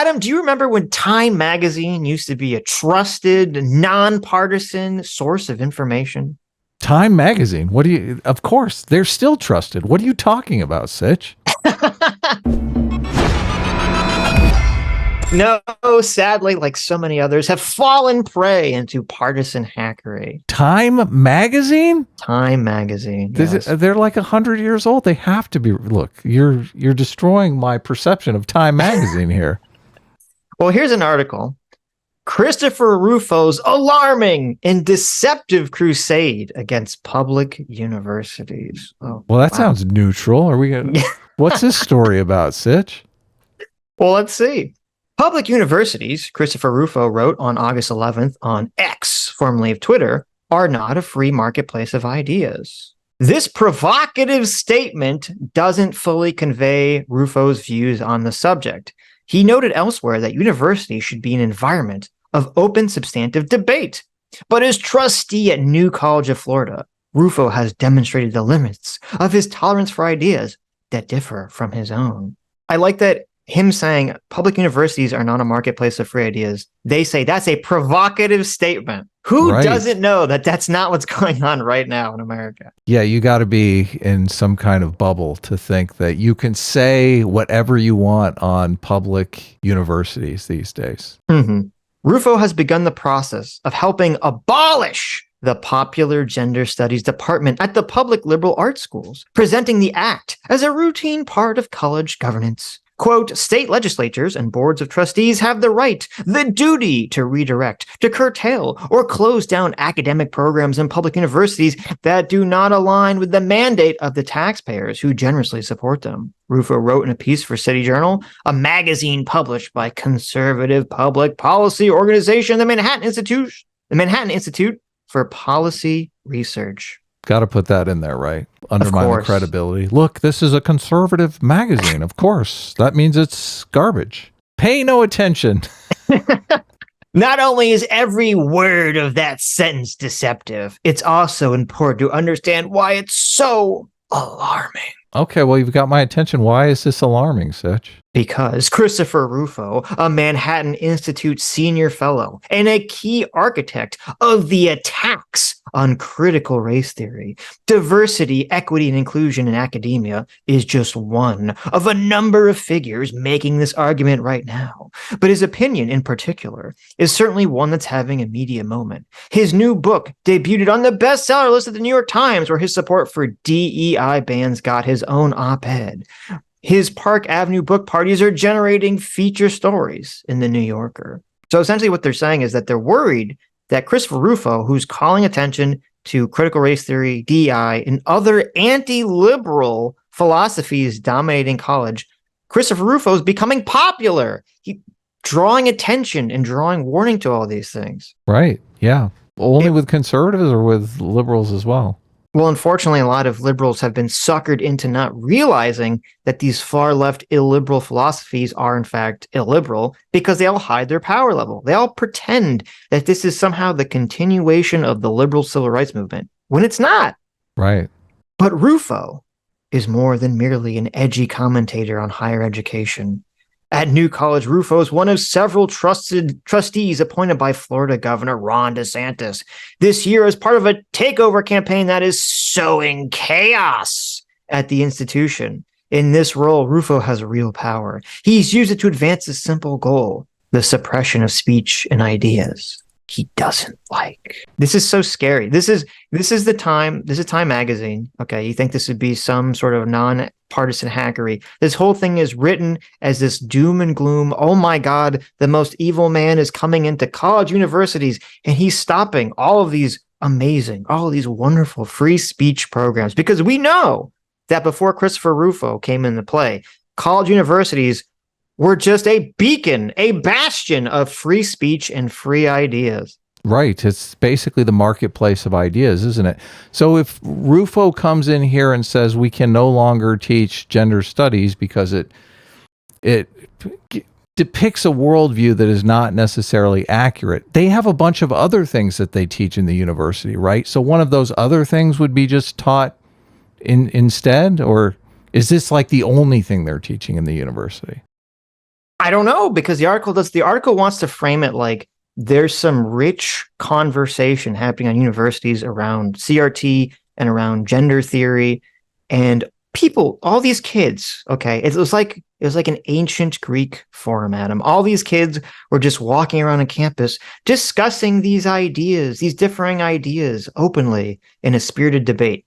Adam, do you remember when Time magazine used to be a trusted, nonpartisan source of information? Time magazine. Of course, they're still trusted. What are you talking about, Sitch? No, sadly, like so many others, have fallen prey into partisan hackery. Time magazine? Time magazine. Yes. They're like 100 years old. They have to be. Look, you're destroying my perception of Time magazine here. Well, here's an article. Christopher Rufo's alarming and deceptive crusade against public universities. Oh, well, that sounds neutral. Are we gonna, what's this story about, Sitch? Well, let's see. Public universities, Christopher Rufo wrote on August 11th on X, formerly of Twitter, are not a free marketplace of ideas. This provocative statement doesn't fully convey Rufo's views on the subject. He noted elsewhere that universities should be an environment of open, substantive debate. But as trustee at New College of Florida, Rufo has demonstrated the limits of his tolerance for ideas that differ from his own. I like that him saying public universities are not a marketplace of free ideas. They say that's a provocative statement. Who doesn't know that that's not what's going on right now in America? Yeah, you got to be in some kind of bubble to think that you can say whatever you want on public universities these days. Mm-hmm. Rufo has begun the process of helping abolish the popular gender studies department at the public liberal arts schools, presenting the act as a routine part of college governance. Quote, state legislatures and boards of trustees have the right, the duty to redirect, to curtail, or close down academic programs in public universities that do not align with the mandate of the taxpayers who generously support them. Rufo wrote in a piece for City Journal, a magazine published by conservative public policy organization, the Manhattan Institute for Policy Research. Got to put that in there, right? Undermine the credibility. Look, this is a conservative magazine. Of course. That means it's garbage. Pay no attention. Not only is every word of that sentence deceptive, it's also important to understand why it's so alarming. Okay, well, you've got my attention. Why is this alarming, Sitch? Because Christopher Rufo, a Manhattan Institute senior fellow and a key architect of the attacks on critical race theory, diversity, equity, and inclusion in academia, is just one of a number of figures making this argument right now. But his opinion in particular is certainly one that's having a media moment. His new book debuted on the bestseller list of the New York Times, where his support for DEI bans got his own op-ed. His Park Avenue book parties are generating feature stories in the New Yorker. So essentially what they're saying is that they're worried that Christopher Rufo, who's calling attention to critical race theory, DEI, and other anti-liberal philosophies dominating college, Christopher Rufo is becoming popular. He's drawing attention and drawing warning to all these things. Right, yeah. Only with conservatives or with liberals as well? Well, unfortunately, a lot of liberals have been suckered into not realizing that these far-left illiberal philosophies are, in fact, illiberal because they all hide their power level. They all pretend that this is somehow the continuation of the liberal civil rights movement, when it's not. Right. But Rufo is more than merely an edgy commentator on higher education. At New College, Rufo is one of several trustees appointed by Florida Governor Ron DeSantis this year as part of a takeover campaign that is sowing chaos at the institution. In this role, Rufo has real power. He's used it to advance a simple goal, the suppression of speech and ideas he doesn't like. This is so scary. This is Time magazine. Okay, you think this would be some sort of non-partisan hackery. This whole thing is written as this doom and gloom. Oh my God, the most evil man is coming into college universities and he's stopping all of these amazing, all of these wonderful free speech programs. Because we know that before Christopher Rufo came into play, college universities were just a beacon, a bastion of free speech and free ideas. Right. It's basically the marketplace of ideas, isn't it? So if Rufo comes in here and says we can no longer teach gender studies because it depicts a worldview that is not necessarily accurate, they have a bunch of other things that they teach in the university, right? So one of those other things would be just taught instead? Or is this like the only thing they're teaching in the university? I don't know, because the article wants to frame it like there's some rich conversation happening on universities around CRT and around gender theory, and people, all these kids, okay, it was like an ancient Greek forum, Adam. All these kids were just walking around on campus discussing these ideas, these differing ideas openly in a spirited debate.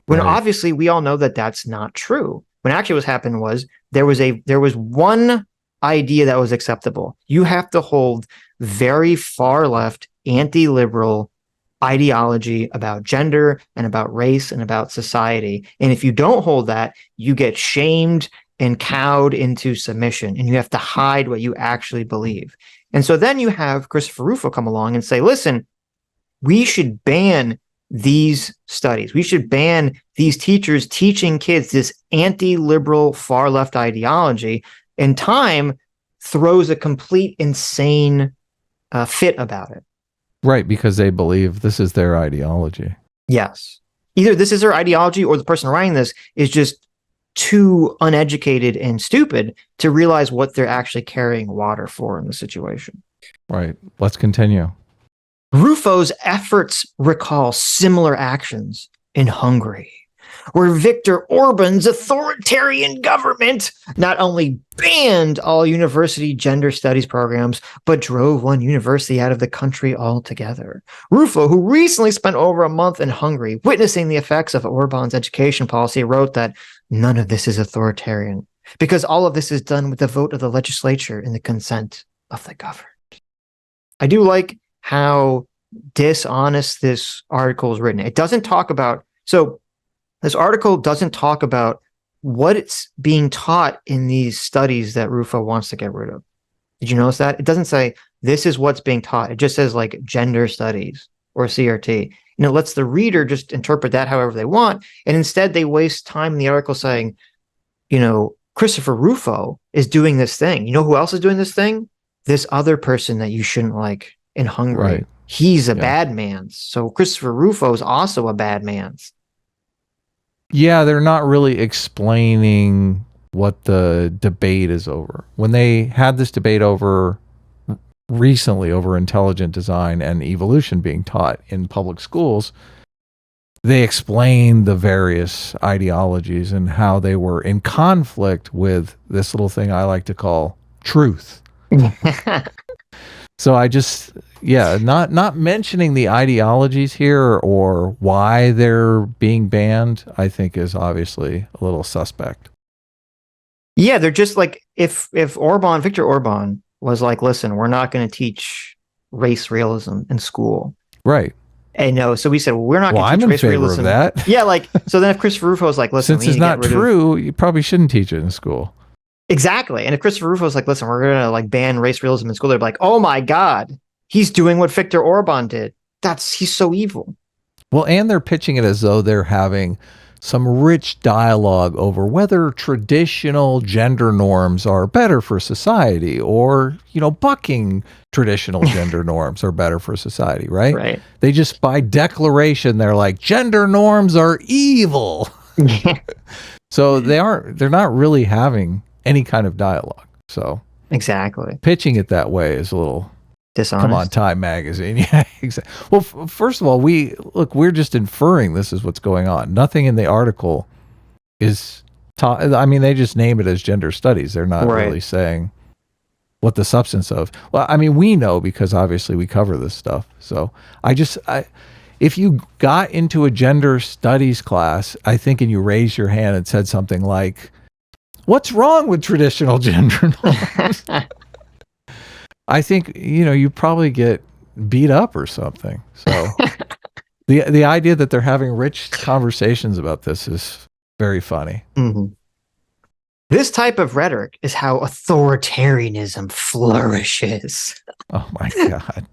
When obviously we all know that that's not true. When actually what's happened was there was one idea that was acceptable. You have to hold very far left, anti-liberal ideology about gender and about race and about society. And if you don't hold that, you get shamed and cowed into submission, and you have to hide what you actually believe. And so then you have Christopher Rufo come along and say, listen, we should ban these studies. We should ban these teachers teaching kids this anti-liberal far left ideology. And Time throws a complete insane fit about it. Right, because they believe this is their ideology. Yes. Either this is their ideology or the person writing this is just too uneducated and stupid to realize what they're actually carrying water for in the situation. Right. Let's continue. Rufo's efforts recall similar actions in Hungary, where Viktor Orban's authoritarian government not only banned all university gender studies programs, but drove one university out of the country altogether. Rufo, who recently spent over a month in Hungary witnessing the effects of Orban's education policy, wrote that none of this is authoritarian, because all of this is done with the vote of the legislature and the consent of the governed. I do like how dishonest this article is written. It doesn't talk about, so this article doesn't talk about what it's being taught in these studies that Rufo wants to get rid of. Did you notice that? It doesn't say this is what's being taught. It just says like gender studies or CRT. And it lets the reader just interpret that however they want. And instead they waste time in the article saying, you know, Christopher Rufo is doing this thing. You know who else is doing this thing? This other person that you shouldn't like in Hungary. Right. He's a bad man. So Christopher Rufo is also a bad man. Yeah, they're not really explaining what the debate is over. When they had this debate recently over intelligent design and evolution being taught in public schools, they explained the various ideologies and how they were in conflict with this little thing I like to call truth. So I just, not mentioning the ideologies here or why they're being banned, I think is obviously a little suspect. Yeah, they're just like, if Viktor Orban was like, listen, we're not going to teach race realism in school. Right. And no, so we said, well, we're not going to teach race realism. I'm in favor of that. Yeah, like, so then if Christopher Rufo is like, listen, since it's not true, you probably shouldn't teach it in school. Exactly. And if Christopher Rufo is like, listen, we're going to like ban race realism in school, they're like, oh my God, he's doing what Viktor Orban did. He's so evil. Well, and they're pitching it as though they're having some rich dialogue over whether traditional gender norms are better for society or, bucking traditional gender norms are better for society, right? Right. They just, by declaration, they're like, gender norms are evil. So they're not really having any kind of dialogue. So exactly, pitching it that way is a little dishonest. Come on, Time Magazine. Yeah, exactly. Well, first of all, we're just inferring this is what's going on. Nothing in the article is taught. I mean, they just name it as gender studies. They're not really saying what the substance of. Well, I mean, we know because obviously we cover this stuff. So if you got into a gender studies class, I think, and you raised your hand and said something like, "What's wrong with traditional gender norms?" I think, you probably get beat up or something. So the idea that they're having rich conversations about this is very funny. Mm-hmm. This type of rhetoric is how authoritarianism flourishes. Oh my God.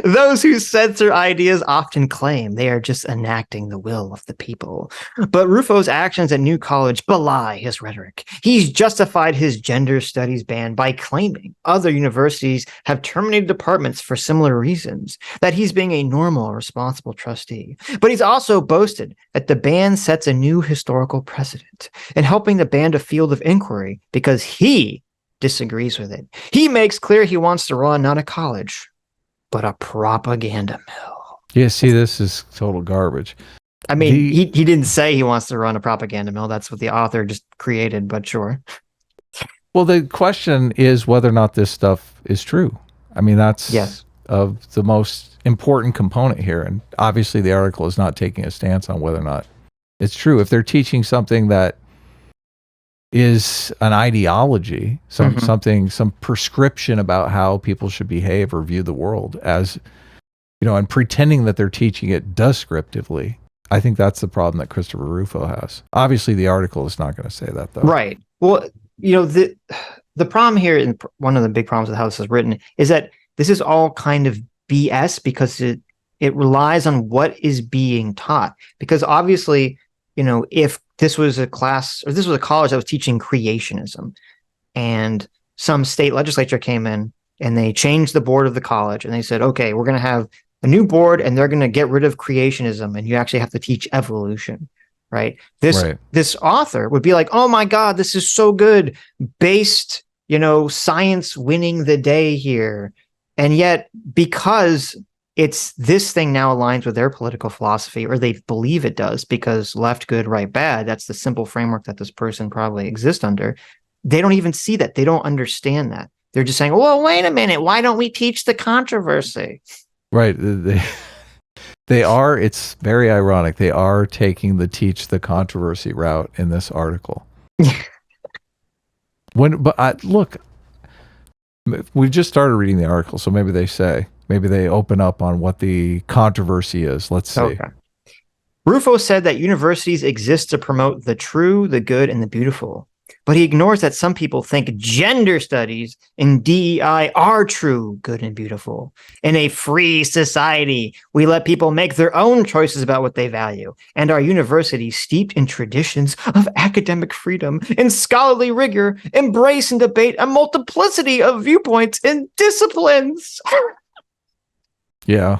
Those who censor ideas often claim they are just enacting the will of the people. But Rufo's actions at New College belie his rhetoric. He's justified his gender studies ban by claiming other universities have terminated departments for similar reasons, that he's being a normal, responsible trustee. But he's also boasted that the ban sets a new historical precedent in helping to ban a field of inquiry because he disagrees with it. He makes clear he wants to run not a college, but a propaganda mill. Yeah, see, this is total garbage. I mean, he didn't say he wants to run a propaganda mill. That's what the author just created, but sure. Well, the question is whether or not this stuff is true. I mean, that's of the most important component here. And obviously the article is not taking a stance on whether or not it's true. If they're teaching something that is an ideology, some prescription about how people should behave or view the world as, and pretending that they're teaching it descriptively, I think that's the problem that Christopher Rufo has. Obviously, the article is not going to say that, though. Right. Well, the problem here, and one of the big problems with how this is written, is that this is all kind of BS because it relies on what is being taught. Because obviously, if this was a class or this was a college that was teaching creationism, and some state legislature came in and they changed the board of the college and they said, okay, we're going to have a new board and they're going to get rid of creationism and you actually have to teach evolution, right? This author would be like, oh my God, this is so good, based, science winning the day here. And yet, because it's this thing now aligns with their political philosophy, or they believe it does, because left good, right bad, that's the simple framework that this person probably exists under. They don't even see that. They don't understand that. They're just saying, well, wait a minute, why don't we teach the controversy? Right. They are, it's very ironic, they are taking the teach the controversy route in this article. Look, we've just started reading the article, so maybe they open up on what the controversy is. Let's see. Okay. Rufo said that universities exist to promote the true, the good, and the beautiful. But he ignores that some people think gender studies and DEI are true, good, and beautiful. In a free society, we let people make their own choices about what they value. And our universities, steeped in traditions of academic freedom and scholarly rigor, embrace and debate a multiplicity of viewpoints and disciplines. Yeah,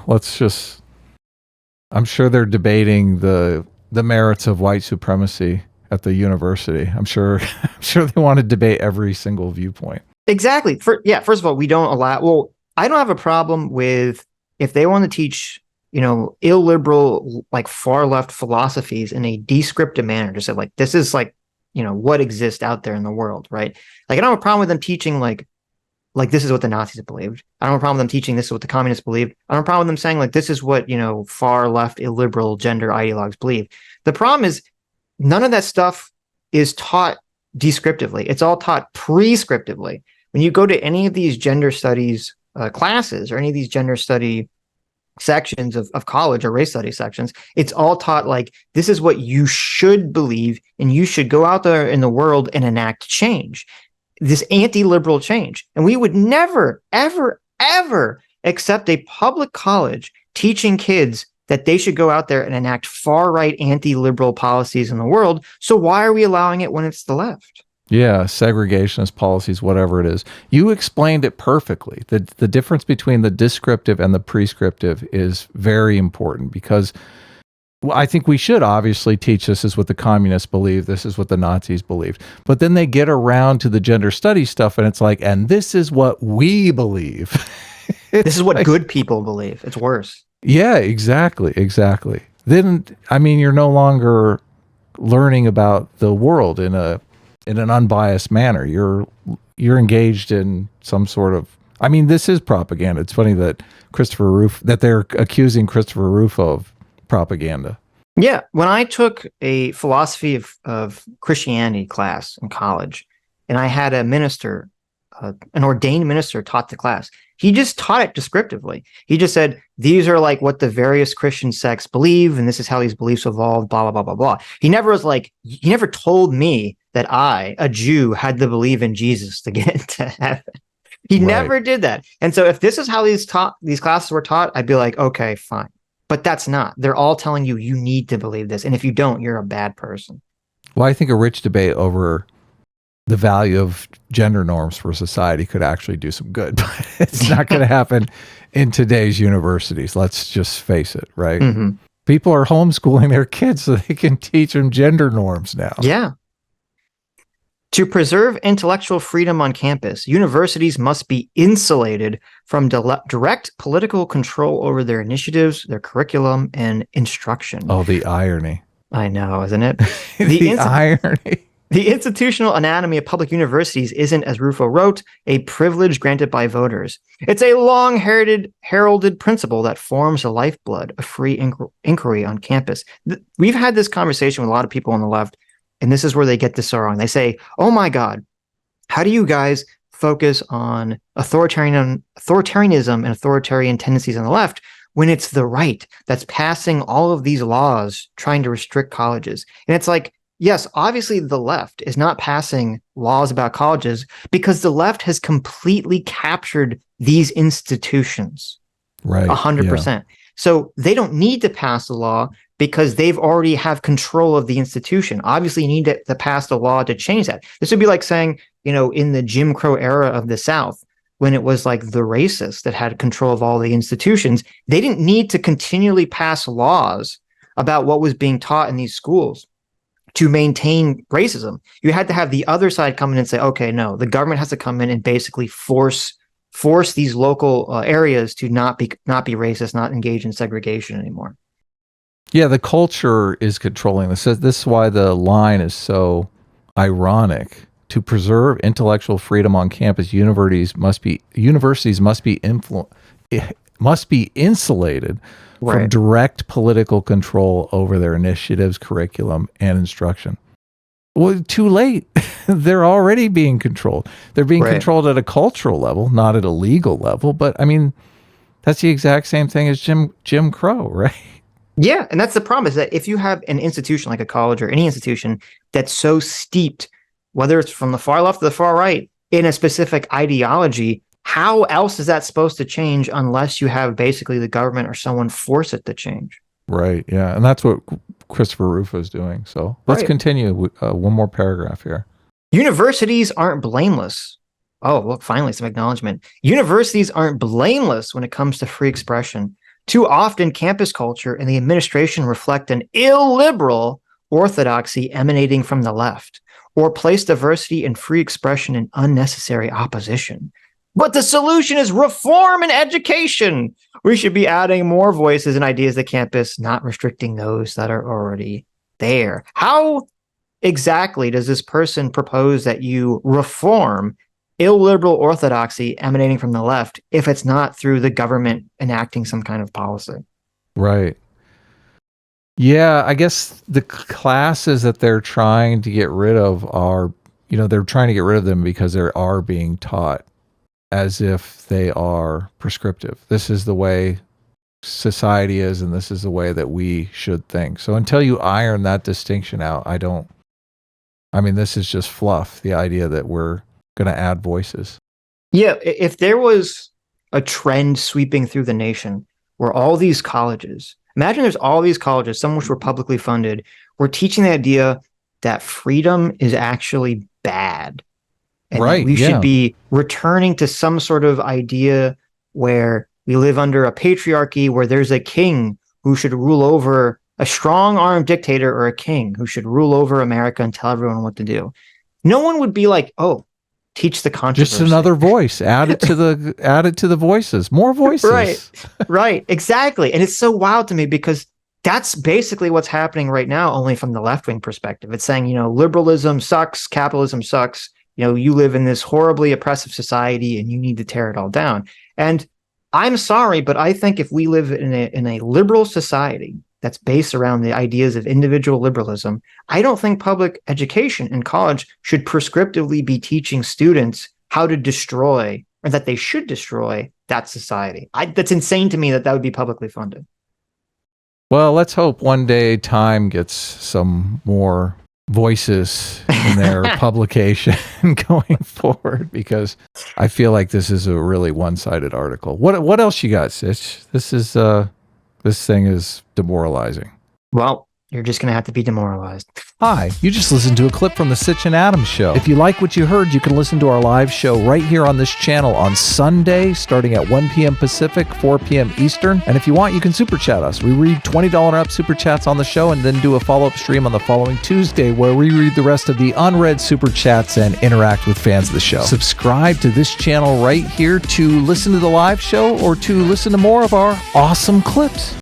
I'm sure they're debating the merits of white supremacy at the university. I'm sure they want to debate every single viewpoint. Exactly. First of all, we don't allow, I don't have a problem with if they want to teach, illiberal, like far left philosophies in a descriptive manner, to say like, this is like, what exists out there in the world, right? Like, I don't have a problem with them teaching like this is what the Nazis believed. I don't have a problem with them teaching this is what the communists believed. I don't have a problem with them saying like, this is what, far left illiberal gender ideologues believe. The problem is, none of that stuff is taught descriptively. It's all taught prescriptively. When you go to any of these gender studies classes or any of these gender study sections of college or race study sections, it's all taught like, this is what you should believe, and you should go out there in the world and enact change, this anti-liberal change. And we would never, ever, ever accept a public college teaching kids that they should go out there and enact far-right anti-liberal policies in the world. So why are we allowing it when it's the left? Yeah, segregationist policies, whatever it is. You explained it perfectly. The difference between the descriptive and the prescriptive is very important, because I think we should obviously teach this is what the communists believe, this is what the Nazis believed. But then they get around to the gender studies stuff and it's like, and this is what we believe. This is what like, good people believe. It's worse. Yeah, exactly. Then, I mean, you're no longer learning about the world in an unbiased manner. You're engaged in some sort of, I mean, this is propaganda. It's funny that they're accusing Christopher Rufo of propaganda. Yeah, when I took a philosophy of Christianity class in college, and I had a minister, an ordained minister taught the class, he just taught it descriptively. He just said, these are like what the various Christian sects believe, and this is how these beliefs evolved, blah, blah, blah, blah, blah. He never told me that I, a Jew, had to believe in Jesus to get into heaven. He never did that. And so if this is how these classes were taught, I'd be like, okay, fine. But that's not. They're all telling you need to believe this. And if you don't, you're a bad person. Well, I think a rich debate over the value of gender norms for society could actually do some good, but it's not going to happen in today's universities. Let's just face it, right? Mm-hmm. People are homeschooling their kids so they can teach them gender norms now. Yeah. To preserve intellectual freedom on campus, universities must be insulated from direct political control over their initiatives, their curriculum, and instruction. Oh, the irony. I know, isn't it? The irony. The institutional anatomy of public universities isn't, as Rufo wrote, a privilege granted by voters. It's a long-heralded principle that forms the lifeblood of free inquiry on campus. We've had this conversation with a lot of people on the left, and this is where they get this wrong. They say, oh my God, how do you guys focus on authoritarianism and authoritarian tendencies on the left when it's the right that's passing all of these laws trying to restrict colleges? And it's like, yes, obviously the left is not passing laws about colleges because the left has completely captured these institutions. Right. 100%. Yeah. So they don't need to pass the law because they've already have control of the institution. Obviously, you need to pass the law to change that. This would be like saying, in the Jim Crow era of the South, when it was like the racists that had control of all the institutions, they didn't need to continually pass laws about what was being taught in these schools to maintain racism. You had to have the other side come in and say, okay, no, the government has to come in and basically force these local areas to not be racist, not engage in segregation anymore. Yeah, the culture is controlling this. This is why the line is so ironic. To preserve intellectual freedom on campus, universities must be insulated from direct political control over their initiatives, curriculum, and instruction. Well, too late. They're already being controlled. They're being controlled at a cultural level, not at a legal level. But I mean, that's the exact same thing as Jim Crow, right? Yeah, and that's the problem, is that if you have an institution like a college or any institution that's so steeped, whether it's from the far left or the far right, in a specific ideology, how else is that supposed to change unless you have basically the government or someone force it to change? Right, yeah. And that's what Christopher Rufo is doing. So let's continue with one more paragraph here. Universities aren't blameless. Oh, look, finally, some acknowledgement. Universities aren't blameless when it comes to free expression. Too often, campus culture and the administration reflect an illiberal orthodoxy emanating from the left, or place diversity and free expression in unnecessary opposition. But the solution is reform in education. We should be adding more voices and ideas to campus, not restricting those that are already there. How exactly does this person propose that you reform illiberal orthodoxy emanating from the left if it's not through the government enacting some kind of policy? Right. Yeah, I guess the classes that they're trying to get rid of are, they're trying to get rid of them because they are being taught as if they are prescriptive. This is the way society is, and this is the way that we should think. So until you iron that distinction out, this is just fluff, the idea that we're going to add voices. Yeah, if there was a trend sweeping through the nation where all these colleges, imagine there's all these colleges, some which were publicly funded, were teaching the idea that freedom is actually bad. And that we should be returning to some sort of idea where we live under a patriarchy, where there's a king who should rule over, a strong-armed dictator or a king who should rule over America and tell everyone what to do. No one would be like, oh, teach the controversy. Just another voice. Add it to the voices. More voices. Right, exactly. And it's so wild to me because that's basically what's happening right now, only from the left-wing perspective. It's saying, liberalism sucks, capitalism sucks. You live in this horribly oppressive society and you need to tear it all down. And I'm sorry, but I think if we live in a liberal society that's based around the ideas of individual liberalism, I don't think public education in college should prescriptively be teaching students how to destroy, or that they should destroy, that society. That's insane to me that would be publicly funded. Well, let's hope one day Time gets some more voices in their publication going forward, because I feel like this is a really one-sided article. What else you got, Sitch? This thing is demoralizing. Well, You're just going to have to be demoralized. Hi, you just listened to a clip from the Sitch and Adams show. If you like what you heard, you can listen to our live show right here on this channel on Sunday, starting at 1 p.m. Pacific, 4 p.m. Eastern. And if you want, you can super chat us. We read $20 and up super chats on the show and then do a follow-up stream on the following Tuesday where we read the rest of the unread super chats and interact with fans of the show. Subscribe to this channel right here to listen to the live show or to listen to more of our awesome clips.